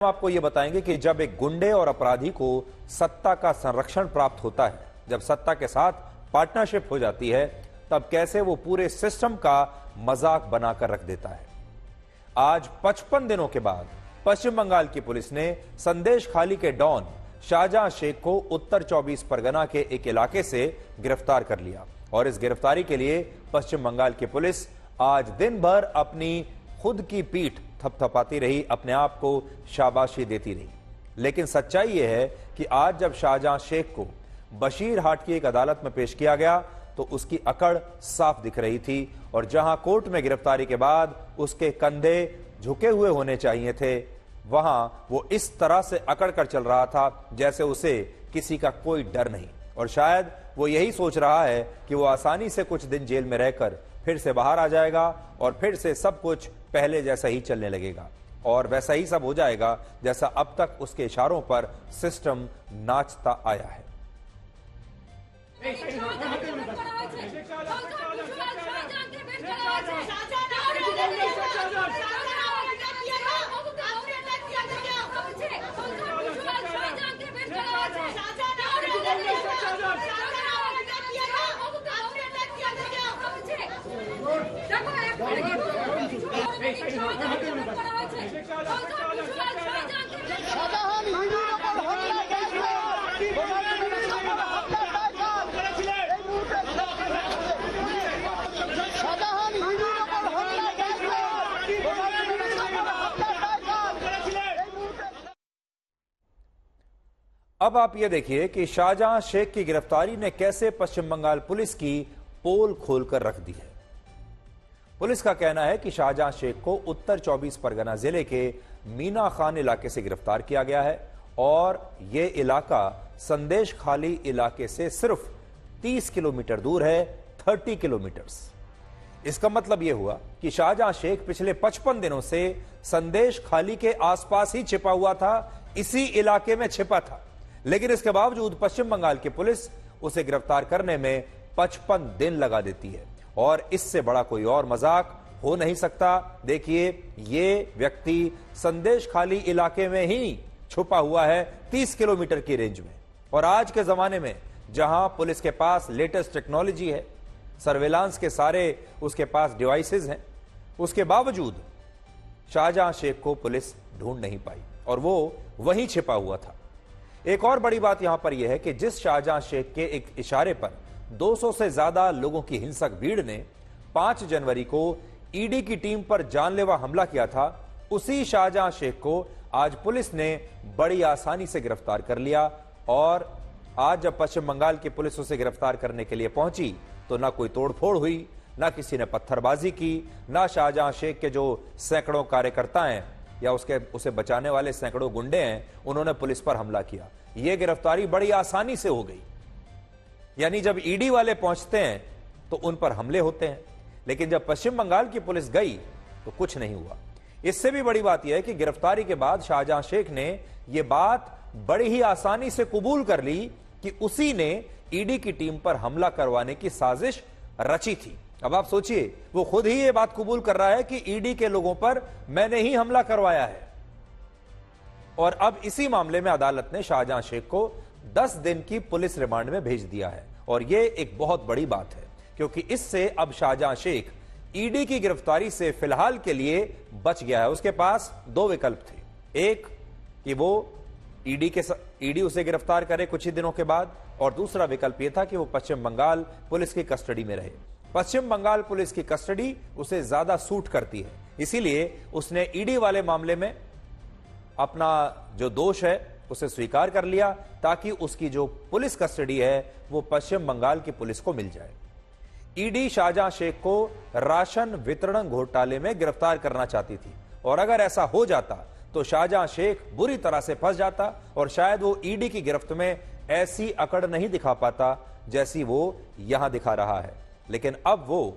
हम आपको यह बताएंगे कि जब एक गुंडे और अपराधी को सत्ता का संरक्षण प्राप्त होता है, जब सत्ता के साथ पार्टनरशिप हो जाती है, तब कैसे वो पूरे सिस्टम का मजाक बनाकर रख देता है। आज 55 दिनों के बाद पश्चिम बंगाल की पुलिस ने संदेशखाली के डॉन शाहजहां शेख को उत्तर 24 परगना के एक इलाके से गिरफ्तार कर लिया और इस गिरफ्तारी के लिए पश्चिम बंगाल की पुलिस आज दिन भर अपनी खुद की पीठ थपथपाती रही, अपने आप को शाबाशी देती रही। लेकिन सच्चाई यह है कि आज जब शाहजहां शेख को बशीरहाट की एक अदालत में पेश किया गया तो उसकी अकड़ साफ दिख रही थी और जहां कोर्ट में गिरफ्तारी के बाद उसके कंधे झुके हुए होने चाहिए थे, वहां वो इस तरह से अकड़ कर चल रहा था जैसे उसे किसी का कोई डर नहीं। और शायद वो यही सोच रहा है कि वो आसानी से कुछ दिन जेल में रहकर फिर से बाहर आ जाएगा और फिर से सब कुछ पहले जैसा ही चलने लगेगा और वैसा ही सब हो जाएगा जैसा अब तक उसके इशारों पर सिस्टम नाचता आया है। अब आप ये देखिए कि शाहजहां शेख की गिरफ्तारी ने कैसे पश्चिम बंगाल पुलिस की पोल खोलकर रख दी है। पुलिस का कहना है कि शाहजहां शेख को उत्तर 24 परगना जिले के मीना खान इलाके से गिरफ्तार किया गया है और यह इलाका संदेशखाली इलाके से सिर्फ 30 किलोमीटर दूर है, 30 किलोमीटर्स। इसका मतलब यह हुआ कि शाहजहां शेख पिछले 55 दिनों से संदेशखाली के आसपास ही छिपा हुआ था, इसी इलाके में छिपा था। लेकिन इसके बावजूद पश्चिम बंगाल की पुलिस उसे गिरफ्तार करने में 55 दिन लगा देती है और इससे बड़ा कोई और मजाक हो नहीं सकता। देखिए, ये व्यक्ति संदेशखाली इलाके में ही छुपा हुआ है, 30 किलोमीटर की रेंज में। और आज के जमाने में जहां पुलिस के पास लेटेस्ट टेक्नोलॉजी है, सर्वेलांस के सारे उसके पास डिवाइसेस हैं, उसके बावजूद शाहजहां शेख को पुलिस ढूंढ नहीं पाई और वो वहीं छिपा हुआ था। एक और बड़ी बात यहां पर यह है कि जिस शाहजहां शेख के एक इशारे पर 200 से ज्यादा लोगों की हिंसक भीड़ ने 5 जनवरी को ईडी की टीम पर जानलेवा हमला किया था, उसी शाहजहां शेख को आज पुलिस ने बड़ी आसानी से गिरफ्तार कर लिया। और आज जब पश्चिम बंगाल की पुलिस उसे गिरफ्तार करने के लिए पहुंची तो ना कोई तोड़फोड़ हुई, ना किसी ने पत्थरबाजी की, ना शाहजहां शेख के जो सैकड़ों कार्यकर्ता हैं या उसे बचाने वाले सैकड़ों गुंडे हैं, उन्होंने पुलिस पर हमला किया। यह गिरफ्तारी बड़ी आसानी से हो गई। यानी जब ईडी वाले पहुंचते हैं तो उन पर हमले होते हैं, लेकिन जब पश्चिम बंगाल की पुलिस गई तो कुछ नहीं हुआ। इससे भी बड़ी बात यह है कि गिरफ्तारी के बाद शाहजहां शेख ने यह बात बड़ी ही आसानी से कबूल कर ली कि उसी ने ईडी की टीम पर हमला करवाने की साजिश रची थी। अब आप सोचिए, वो खुद ही ये बात कबूल कर रहा है कि ईडी के लोगों पर मैंने ही हमला करवाया है। और अब इसी मामले में अदालत ने शाहजहां शेख को 10 दिन की पुलिस रिमांड में भेज दिया है और यह एक बहुत बड़ी बात है, क्योंकि इससे अब शाहजहां शेख ईडी की गिरफ्तारी से फिलहाल के लिए बच गया है। उसके पास 2 विकल्प थे, एक कि वो ईडी उसे गिरफ्तार करे कुछ ही दिनों के बाद, और दूसरा विकल्प यह था कि वो पश्चिम बंगाल पुलिस की कस्टडी में रहे। पश्चिम बंगाल पुलिस की कस्टडी उसे ज्यादा सूट करती है, इसीलिए उसने ईडी वाले मामले में अपना जो दोष है उसे स्वीकार कर लिया ताकि उसकी जो पुलिस कस्टडी है वो पश्चिम बंगाल की पुलिस को मिल जाए। ईडी शाहजहां शेख को राशन वितरण घोटाले में गिरफ्तार करना चाहती थी और अगर ऐसा हो जाता तो शाहजहां शेख बुरी तरह से फंस जाता और शायद वो ईडी की गिरफ्त में ऐसी अकड़ नहीं दिखा पाता जैसी वो यहां दिखा रहा है। लेकिन अब वो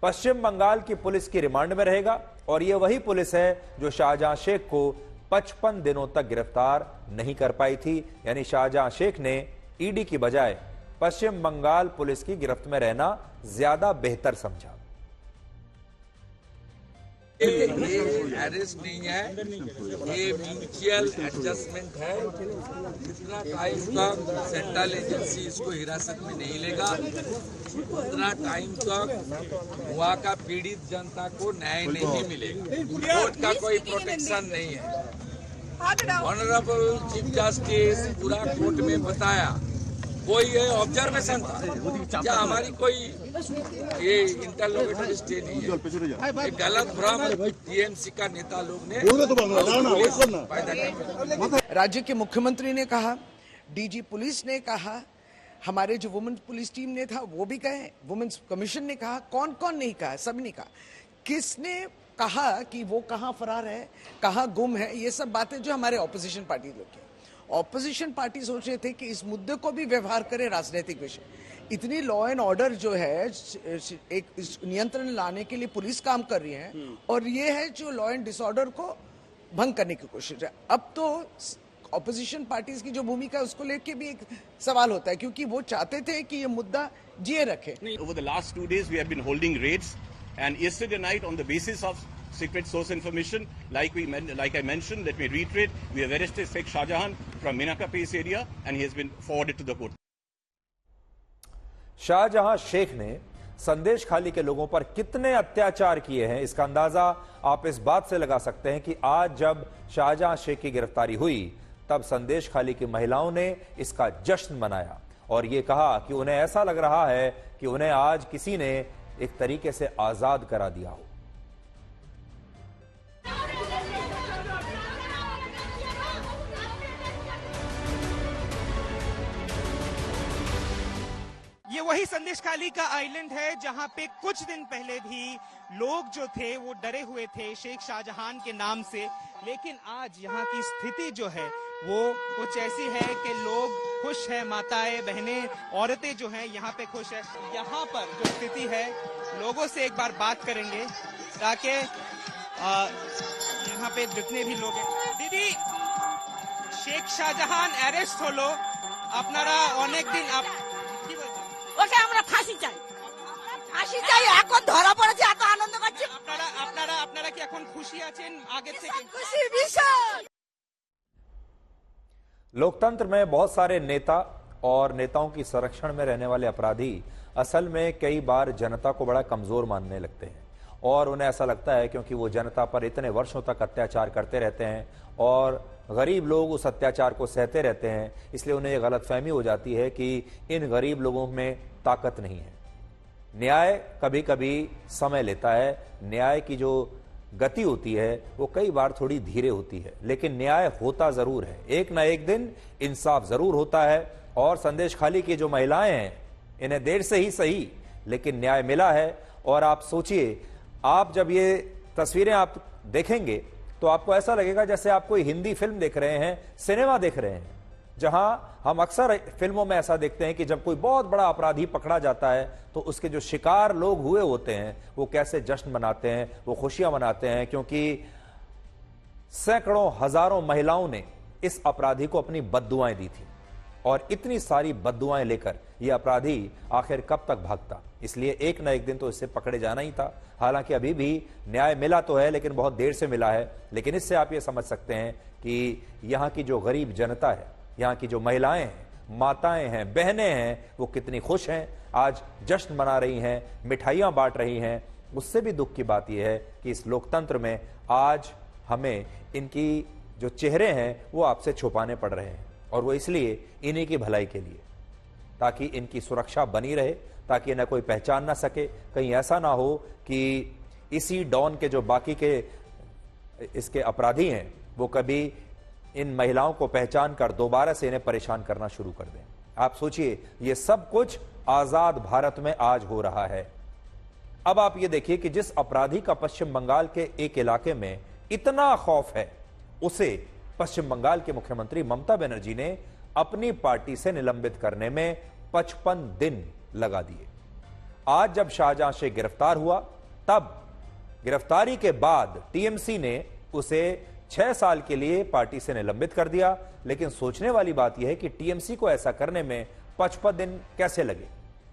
पश्चिम बंगाल की पुलिस की रिमांड में रहेगा और यह वही पुलिस है जो शाहजहां शेख को 55 दिनों तक गिरफ्तार नहीं कर पाई थी। यानी शाहजहां शेख ने ईडी की बजाय पश्चिम बंगाल पुलिस की गिरफ्त में रहना ज्यादा बेहतर समझा। ये अरेस्ट नहीं है, ये म्यूचुअल एडजस्टमेंट है। जितना टाइम तक सेंट्रल एजेंसी इसको हिरासत में नहीं लेगा उतना टाइम तक वहाँ का पीड़ित जनता को न्याय नहीं मिलेगा। कोर्ट का कोई प्रोटेक्शन नहीं है। ऑनरेबल चीफ जस्टिस पूरा कोर्ट में बताया, कोई ये ऑब्जर्वेशन था क्या हमारी कोई ये इंटरलोकेटरी स्टे नहीं है। एक गलत भ्रम टीएमसी का नेता लोग ने पैदा किया। राज्य के मुख्यमंत्री ने कहा, डीजी पुलिस ने कहा, हमारे जो वुमेन्स पुलिस टीम ने था वो भी कहे, वुमेन्स कमीशन ने कहा, कौन कौन नहीं कहा, सब ने कहा। किसने कहा कि वो कहां फरार है, कहां गुम है, ये सब बातें जो हमारे ऑपोजिशन पार्टी लोग की। ऑपोजिशन पार्टी सोच रहे थे कि इस मुद्दे को भी व्यवहार करे राजनीतिक विषय। इतनी लॉ एंड ऑर्डर जो है एक नियंत्रण लाने के लिए पुलिस काम कर रही है और ये है जो लॉ एंड डिसऑर्डर को भंग करने की कोशिश है। अब तो ऑपोजिशन पार्टीज की जो भूमिका है उसको लेके भी एक सवाल होता है, क्योंकि वो चाहते थे कि ये मुद्दा जिए रखे। Over the last 2 days we have been holding raids, and yesterday night on the basis of secret source information, like I mentioned, let me reiterate, we have arrested Sheikh Shahjahan from Minaka Pace area and he has been forwarded to the court. Shahjahan Sheikh ने संदेश खाली के लोगों पर कितने अत्याचार किए हैं इसका अंदाजा आप इस बात से लगा सकते हैं कि आज जब शाहजहां शेख की गिरफ्तारी हुई तब संदेश खाली की महिलाओं ने इसका जश्न मनाया और ये कहा कि उन्हें ऐसा लग रहा है कि उन्हें आज किसी ने एक तरीके से आजाद करा दिया हो। ये वही संदेश खाली का आइलैंड है जहां पे कुछ दिन पहले भी लोग जो थे वो डरे हुए थे शेख शाहजहां के नाम से, लेकिन आज यहाँ की स्थिति जो है वो कुछ ऐसी है कि लोग खुश हैं, माताएं, बहनें, औरतें जो हैं यहाँ पे खुश है। यहाँ पर जो स्थिति है, लोगों से एक बार बात करेंगे ताकि यहाँ पे जितने भी लोग हैं। दीदी, शेख शाहजहां अरेस्ट হলো আপনারা অনেকদিন ওকে আমরা ফাঁসি চাই, ফাঁসি চাই। এখন ধরা পড়েছে, এত আনন্দ করছি। আপনারা কি এখন খুশি আছেন আগের থেকে? খুশি ভীষণ। लोकतंत्र में बहुत सारे नेता और नेताओं की संरक्षण में रहने वाले अपराधी असल में कई बार जनता को बड़ा कमजोर मानने लगते हैं और उन्हें ऐसा लगता है क्योंकि वो जनता पर इतने वर्षों तक अत्याचार करते रहते हैं और गरीब लोग उस अत्याचार को सहते रहते हैं, इसलिए उन्हें यह गलतफहमी हो जाती है कि इन गरीब लोगों में ताकत नहीं है। न्याय कभी कभी समय लेता है, न्याय की जो गति होती है वो कई बार थोड़ी धीरे होती है, लेकिन न्याय होता जरूर है। एक ना एक दिन इंसाफ जरूर होता है और संदेश खाली की जो महिलाएं हैं इन्हें देर से ही सही लेकिन न्याय मिला है। और आप सोचिए, आप जब ये तस्वीरें आप देखेंगे तो आपको ऐसा लगेगा जैसे आप कोई हिंदी फिल्म देख रहे हैं, सिनेमा देख रहे हैं, जहां हम अक्सर फिल्मों में ऐसा देखते हैं कि जब कोई बहुत बड़ा अपराधी पकड़ा जाता है तो उसके जो शिकार लोग हुए होते हैं वो कैसे जश्न मनाते हैं, वो खुशियां मनाते हैं, क्योंकि सैकड़ों हजारों महिलाओं ने इस अपराधी को अपनी बद्दुआएं दी थी और इतनी सारी बद्दुआएं लेकर यह अपराधी आखिर कब तक भागता। इसलिए एक न एक दिन तो इससे पकड़े जाना ही था। हालांकि अभी भी न्याय मिला तो है लेकिन बहुत देर से मिला है, लेकिन इससे आप ये समझ सकते हैं कि यहाँ की जो गरीब जनता है, यहाँ की जो महिलाएं हैं, माताएं हैं, बहनें हैं, वो कितनी खुश हैं, आज जश्न मना रही हैं, मिठाइयां बांट रही हैं। उससे भी दुख की बात यह है कि इस लोकतंत्र में आज हमें इनकी जो चेहरे हैं वो आपसे छुपाने पड़ रहे हैं और वो इसलिए इन्हीं की भलाई के लिए, ताकि इनकी सुरक्षा बनी रहे, ताकि इन्हें कोई पहचान ना सके। कहीं ऐसा ना हो कि इसी डॉन के जो बाकी के इसके अपराधी हैं वो कभी इन महिलाओं को पहचान कर दोबारा से इन्हें परेशान करना शुरू कर दें। आप सोचिए, ये सब कुछ आजाद भारत में आज हो रहा है। अब आप ये देखिए कि जिस अपराधी का पश्चिम बंगाल के एक इलाके में इतना खौफ है, उसे पश्चिम बंगाल के मुख्यमंत्री ममता बनर्जी ने अपनी पार्टी से निलंबित करने में 55 दिन लगा दिए। आज जब शाहजहां शेख गिरफ्तार हुआ, तब गिरफ्तारी के बाद टीएमसी ने उसे 6 साल के लिए पार्टी से निलंबित कर दिया। लेकिन सोचने वाली बात यह है कि टीएमसी को ऐसा करने में 55 दिन कैसे लगे,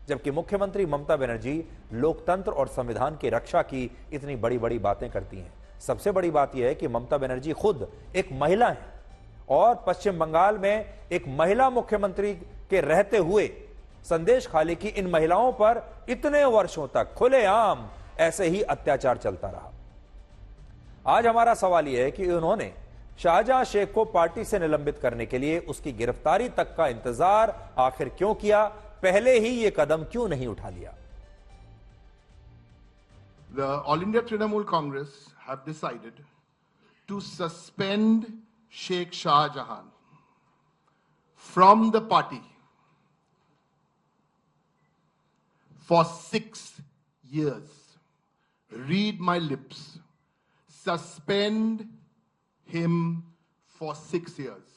जबकि मुख्यमंत्री ममता बनर्जी लोकतंत्र और संविधान की रक्षा की इतनी बड़ी बड़ी बातें करती हैं। सबसे बड़ी बात यह है कि ममता बनर्जी खुद एक महिला है और पश्चिम बंगाल में एक महिला मुख्यमंत्री के रहते हुए संदेश खाली की इन महिलाओं पर इतने वर्षों तक खुलेआम ऐसे ही अत्याचार चलता रहा। आज हमारा सवाल यह है कि उन्होंने शाहजहां शेख को पार्टी से निलंबित करने के लिए उसकी गिरफ्तारी तक का इंतजार आखिर क्यों किया, पहले ही यह कदम क्यों नहीं उठा लिया। The All India Trinamool Congress have decided to suspend Sheikh Shah Jahan from the party for 6 years. Read my lips. Suspend him for 6 years.